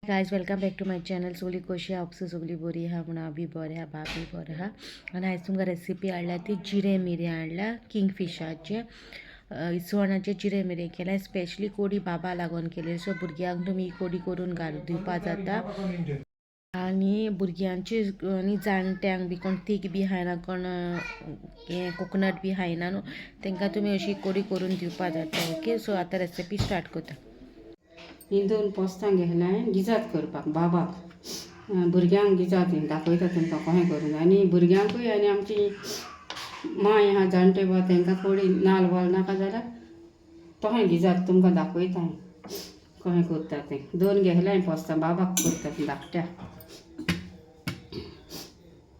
Guys welcome back to my channel. सगळी कशी आपसो सगळी बरी आहा म्हणून आमी बरे आहा, बाबी बरे आहा. आनी आयज तुमकां रेसिपी हाडल्या ती जिरे मिरे हाडल्या किंगफिशाचे. इसवणाचे जिरे मिरे केल्या, स्पेशली कोडी बाबा लागून केले. सो भुरग्यांक तुमी कोडी करून दिवपा जाता. आनी भुरग्यांचे आनी जाणट्यांक बी कोण तीख बी खायना, कोण हें कोकोनट बी खायना न्हू, तांकां तुमी अशी कोडी करून दिवपा जाता. ओके, सो आतां रेसिपी स्टार्ट करता. ही 2 पोस्तां घेतल्या गिजात करपाक बाबाक. भुरग्यांक गिजात दाखयता तुमकां कशें करून. आनी भुरग्यांकूय आनी आमची माय आहा जाणटे बा तांकां कोडी नाल्ल वाल नाका जाल्यार तशें गिजात तुमकां दाखयता कशें करता तें. 2 घेतल्या पोस्तां बाबाक करता धाकट्या.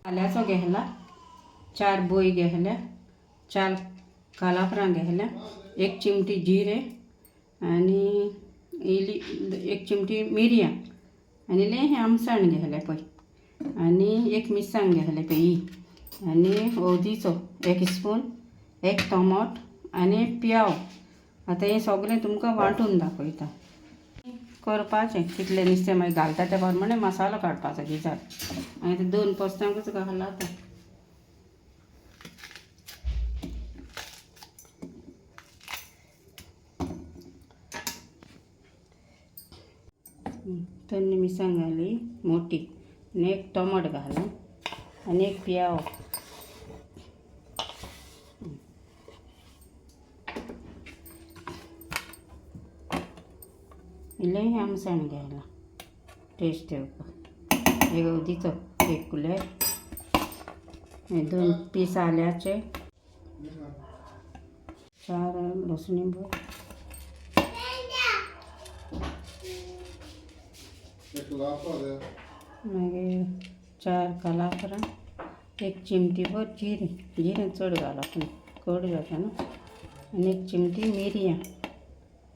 आल्याचो घेतला, 4 बोय घेतल्या, 4 कालाफ्रां घेतल्या, 1 चिमटी जिरे आनी इली 1 चिमटी मिरयां आनी हे आमसाण घेतले पळय, आनी 1 मिरसांग घेतले पळय ही, आनी हळदीचो 1 स्पून, 1 टोमाट आनी प्याव. आतां हें सगळें तुमकां वांटून दाखयता करपाचें. कितलें नुस्तें मागीर घालता त्या प्रमाणे मसालो काडपाचो गिजार. आनी ते 2 पोस्तांकूच घाला आतां. तन्नी मिरसांग घाली मोठी, आनी 1 टोमाट घाला आनी 1 प्याव. इल्लें आमसाण घाला टेस्ट येवपाक. एक हळदीचो 1 कुलेर, 2 पीस आल्याचे, 4 लसणी बोर, मागीर 4 कालाफ्रां, 1 चिमटी भर जिरें चड घाला पूण कड जाता न्हू, आनी 1 चिमटी मिरयां.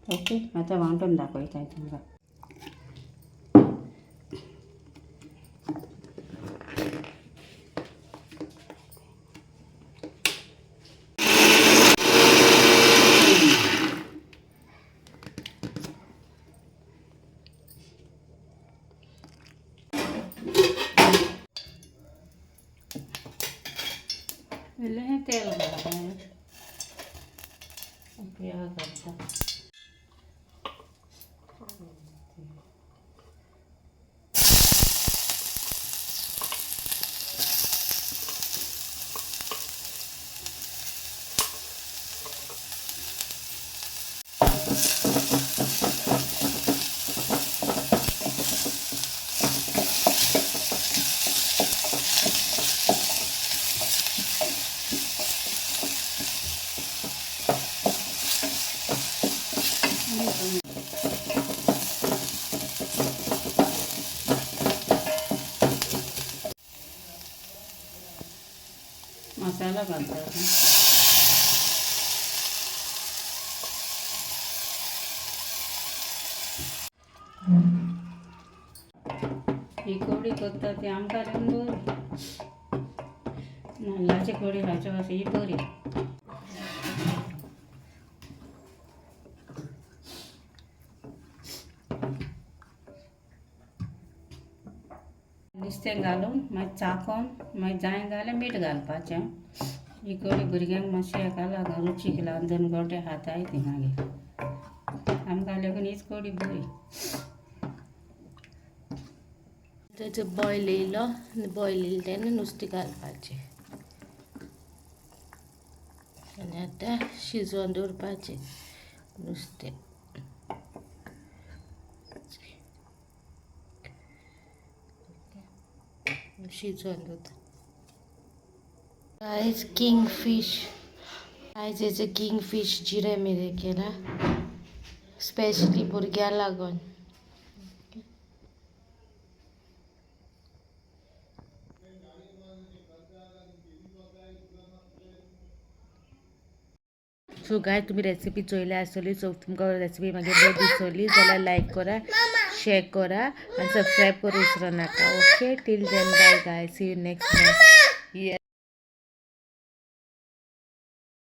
ओके, आतां वांटून दाखयता तुमकां. इल्लें तेल घाला, प्याव घालता. मसाला घालता. ही कडी करता ती आमकां बरी. नाल्लाची कडी खावचे अशी ही बरी. नुस्तें घालून मागीर चाकोन मागीर जाय जाल्यार मीठ घालपाचें. ही कडी भुरग्यांक मातशें हेका लागून रुचीक लागून 2 गोटे खाताय ती मागीर. आमकां लागून हीच कडी बरी. तेजो बॉयल येयलो, बॉयल येयले तेन्ना नुस्तें घालपाचें आनी आतां शिजोवन दवरपाचें नुस्तें. शिजोवन दवरता. आयज किंगफीश, आयज हेजो किंगफीश जिरे मिरे केला स्पेशली भुरग्यां लागून. सो गाय तुम्ही रेसिपी चोयल्या आसतली. सो तुमकां रेसिपी मागीर बरी दिसली जाल्यार लायक करा, शेअर करा आनी सबस्क्राईब करूं विसरू नाका. Okay, till then bye guy, see you next time.